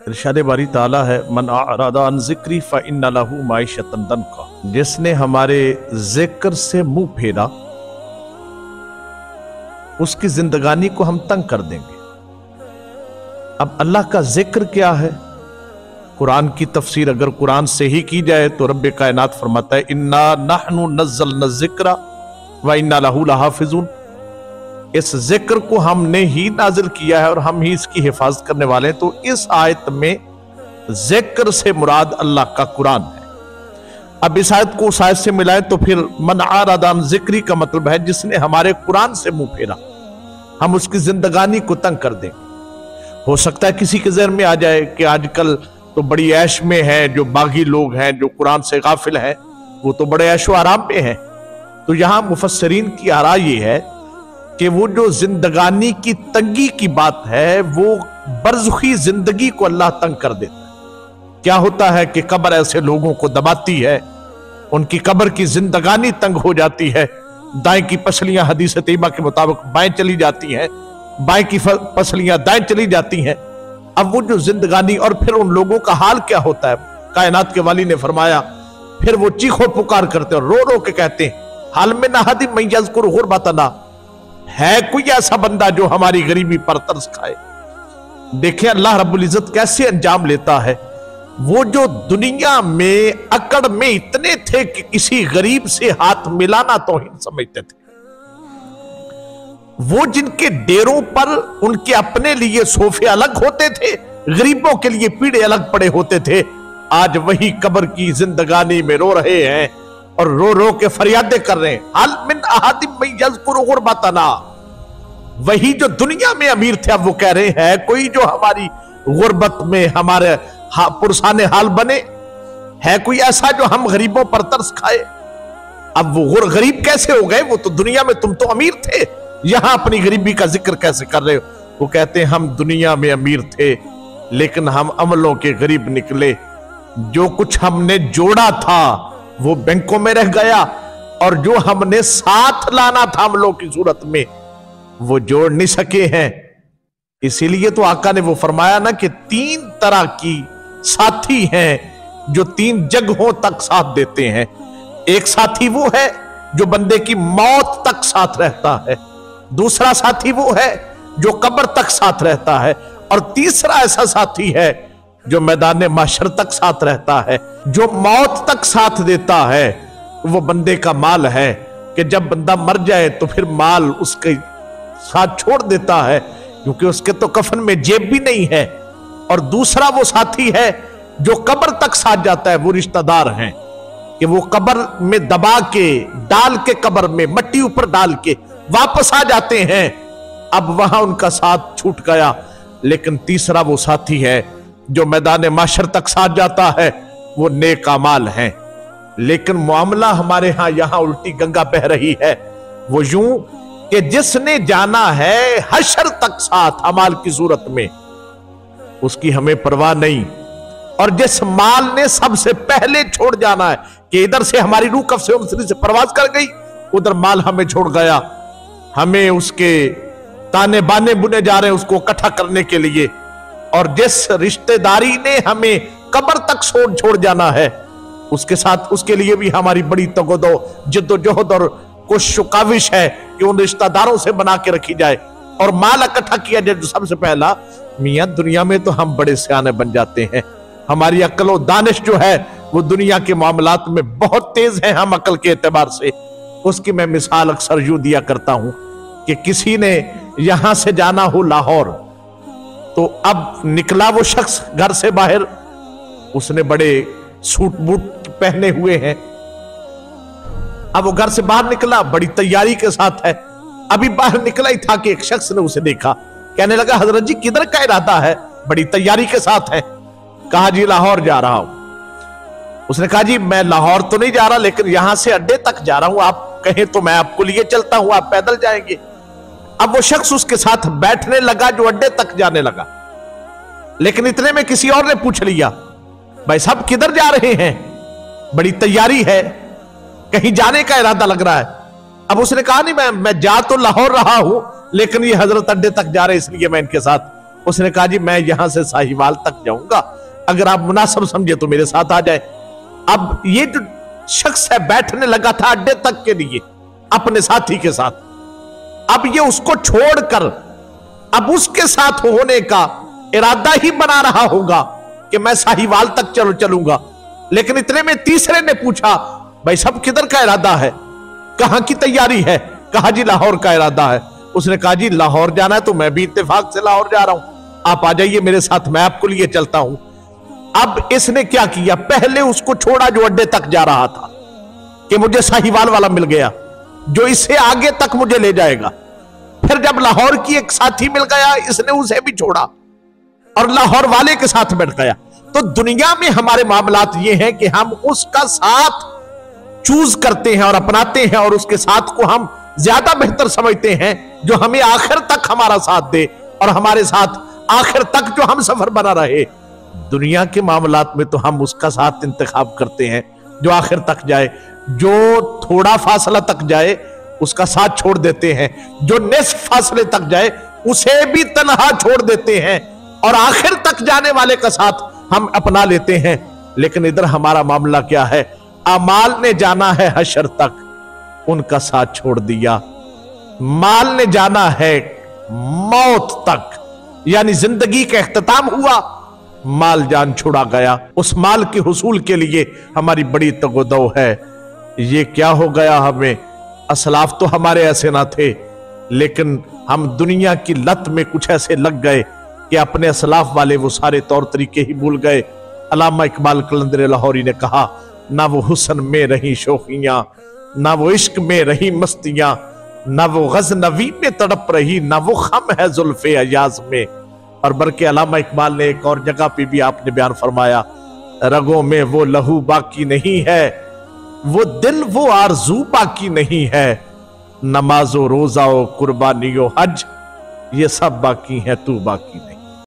इरशाद बारी ताला है, मन अअरदा अन ज़िक्री फ़इन्न लहू माइशतन दन्का। जिसने हमारे जिक्र से मुंह फेरा उसकी जिंदगानी को हम तंग कर देंगे। अब अल्लाह का जिक्र क्या है? कुरान की तफसीर अगर कुरान से ही की जाए तो रब्बे कायनात फरमाता है, इन्ना नहनु नज़्ज़लना ज़िक्रा व इन्ना लहू लहाफ़िज़ून। इस जिक्र को हमने ही नाजिल किया है और हम ही इसकी हिफाजत करने वाले हैं। तो इस आयत में जिक्र से मुराद अल्लाह का कुरान है। अब इस आयत को उस आयत से मिलाएं तो फिर मन अअरदा अन ज़िक्री का मतलब है जिसने हमारे कुरान से मुंह फेरा, हम उसकी जिंदगानी को तंग कर देंगे। हो सकता है किसी के ज़हन में आ जाए कि आजकल तो बड़ी ऐश में है, जो बागी लोग हैं, जो कुरान से गाफिल हैं, वो तो बड़े ऐशो आराम पे हैं। तो यहां मुफस्सरीन की आरा ये है कि वो जो जिंदगानी की तंगी की बात है वो बरज़ुखी जिंदगी को अल्लाह तंग कर देता है। क्या होता है कि कब्र ऐसे लोगों को दबाती है, उनकी कब्र की जिंदगानी तंग हो जाती है। दाएं की पसलियां हदीस तैयबा के मुताबिक बाएं चली जाती हैं, बाएं की पसलियां दाएं चली जाती हैं। अब वो जो जिंदगानी, और फिर उन लोगों का हाल क्या होता है? कायनात के वाली ने फरमाया, फिर वो चीखो पुकार करते हैं, रो रो के कहते हैं, हाल में ना हदी मैं यज़कुर गुरबतना, है कोई ऐसा बंदा जो हमारी गरीबी पर तरस खाए? देखिए अल्लाह रब्बुल इज्जत कैसे अंजाम लेता है। वो जो दुनिया में अकड़ में इतने थे कि किसी गरीब से हाथ मिलाना तौहीन समझते थे, वो जिनके डेरों पर उनके अपने लिए सोफे अलग होते थे, गरीबों के लिए पीढ़े अलग पड़े होते थे, आज वही कब्र की जिंदगानी में रो रहे हैं और रो रो के फरियादें कर रहे हैं, हाल मिन अहदिम मैं यज़कुर गुरबतना। वही जो दुनिया में अमीर थे अब वो कह रहे हैं, कोई जो हमारी गुर्बत में हमारे पुरसाने हाल बने, है कोई ऐसा जो हम गरीबों पर तरस खाए? अब वो गरीब कैसे हो गए? वो तो दुनिया में तुम तो अमीर थे, यहां अपनी गरीबी का जिक्र कैसे कर रहे हो? वो कहते हैं हम दुनिया में अमीर थे लेकिन हम अमलों के गरीब निकले। जो कुछ हमने जोड़ा था वो बैंकों में रह गया और जो हमने साथ लाना था अमलों की सूरत में वो जोड़ नहीं सके हैं। इसीलिए तो आका ने वो फरमाया ना कि 3 तरह की साथी हैं जो 3 जगहों तक साथ देते हैं। एक साथी वो है जो बंदे की मौत तक साथ रहता है, दूसरा साथी वो है जो कब्र तक साथ रहता है, और तीसरा ऐसा साथी है जो मैदान माशर तक साथ रहता है। जो मौत तक साथ देता है वो बंदे का माल है कि जब बंदा मर जाए तो फिर माल उसके साथ छोड़ देता है, क्योंकि उसके तो कफन में जेब भी नहीं है। और दूसरा वो साथी है जो कब्र तक साथ जाता है, वो रिश्तेदार हैं कि वो कब्र में दबा के डाल के, कब्र में मट्टी ऊपर डाल के वापस आ जाते हैं, अब वहां उनका साथ छूट गया। लेकिन तीसरा वो साथी है जो मैदान माशर तक साथ जाता है, वो नेक अमाल है। लेकिन मामला हमारे यहां उल्टी गंगा बह रही है। वो यूं कि जिसने जाना है हशर तक साथ अमाल की सूरत में, उसकी हमें परवाह नहीं। और जिस माल ने सबसे पहले छोड़ जाना है कि इधर से हमारी रूह कफ से परवाज कर गई, उधर माल हमें छोड़ गया, हमें उसके ताने बाने बुने जा रहे हैं उसको इकट्ठा करने के लिए। और जिस रिश्तेदारी ने हमें कब्र तक छोड़ जाना है, उसके साथ उसके लिए भी हमारी बड़ी तगोदो जिद्दोजहद और कोशिश काविश है कि उन रिश्तेदारों से बना के रखी जाए और माल इकट्ठा किया जाए। जो सबसे पहला, मियां दुनिया में तो हम बड़े सियाने बन जाते हैं, हमारी अक्ल और दानिश जो है वो दुनिया के मामलात में बहुत तेज है हम अक्ल के एतबार से। उसकी मैं मिसाल अक्सर यूं दिया करता हूं कि किसी ने यहां से जाना हो लाहौर, तो अब निकला वो शख्स घर से बाहर, उसने बड़े सूट बूट पहने हुए हैं, अब वो घर से बाहर निकला बड़ी तैयारी के साथ है। अभी बाहर निकला ही था कि एक शख्स ने उसे देखा, कहने लगा हजरत जी किधर का इरादा है? बड़ी तैयारी के साथ है। कहा जी लाहौर जा रहा हूं। उसने कहा जी मैं लाहौर तो नहीं जा रहा लेकिन यहां से अड्डे तक जा रहा हूं, आप कहें तो मैं आपको लिए चलता हूं, आप पैदल जाएंगे। अब वो शख्स उसके साथ बैठने लगा जो अड्डे तक जाने लगा, लेकिन इतने में किसी और ने पूछ लिया, भाई साहब किधर जा रहे हैं? बड़ी तैयारी है, कहीं जाने का इरादा लग रहा है। अब उसने कहा नहीं मैं जा तो लाहौर रहा हूं लेकिन ये हजरत अड्डे तक जा रहे इसलिए मैं इनके साथ। उसने कहा जी मैं यहां से साहिवाल तक जाऊंगा, अगर आप मुनासिब समझे तो मेरे साथ आ जाए। अब ये जो शख्स है बैठने लगा था अड्डे तक के लिए अपने साथी के साथ, अब ये उसको छोड़कर अब उसके साथ होने का इरादा ही बना रहा होगा कि मैं साहिवाल तक चलूंगा। लेकिन इतने में तीसरे ने पूछा भाई सब किधर का इरादा है, कहां की तैयारी है? कहा जी लाहौर का इरादा है। उसने कहा जी लाहौर जाना है तो मैं भी इत्तेफाक से लाहौर जा रहा हूं, आप आ जाइए मेरे साथ, मैं आपको लिए चलता हूं। अब इसने क्या किया, पहले उसको छोड़ा जो अड्डे तक जा रहा था कि मुझे साहिवाल वाला मिल गया जो इसे आगे तक मुझे ले जाएगा। फिर जब लाहौर की एक साथी मिल गया इसने उसे भी छोड़ा और लाहौर वाले के साथ बैठ गया। तो दुनिया में हमारे मामलात ये हैं कि हम उसका साथ चूज करते हैं और अपनाते हैं और उसके साथ को हम ज्यादा बेहतर समझते हैं जो हमें आखिर तक हमारा साथ दे और हमारे साथ आखिर तक जो हम सफर बना रहे। दुनिया के मामलात में तो हम उसका साथ इंतखाब करते हैं जो आखिर तक जाए, जो थोड़ा फासला तक जाए उसका साथ छोड़ देते हैं, जो निस्फ फासले तक जाए उसे भी तन्हा छोड़ देते हैं और आखिर तक जाने वाले का साथ हम अपना लेते हैं। लेकिन इधर हमारा मामला क्या है, अमाल ने जाना है हशर तक, उनका साथ छोड़ दिया। माल ने जाना है मौत तक, यानी जिंदगी का इख्तिताम हुआ, माल जान छुड़ा गया। उस माल के हुसूल के लिए हमारी बड़ी तगोदौ है। ये क्या हो गया हमें, असलाफ तो हमारे ऐसे ना थे, लेकिन हम दुनिया की लत में कुछ ऐसे लग गए कि अपने असलाफ वाले वो सारे तौर तरीके ही भूल गए। अल्लामा इकबाल कलंदर लाहौरी ने कहा, ना वो हुस्न में रही शोखियां, ना वो इश्क में रही मस्तियां, ना वो गज़नवी में तड़प रही, ना वो खम है जुल्फे अयाज में। और बल्कि अल्लामा इकबाल ने एक और जगह पे भी आपने बयान फरमाया, रगों में वो लहू बाकी नहीं है, वो दिल वो आरजू बाकी नहीं है, नमाजो रोजा ओ कुर्बानियो हज ये सब बाकी है, तू बाकी नहीं।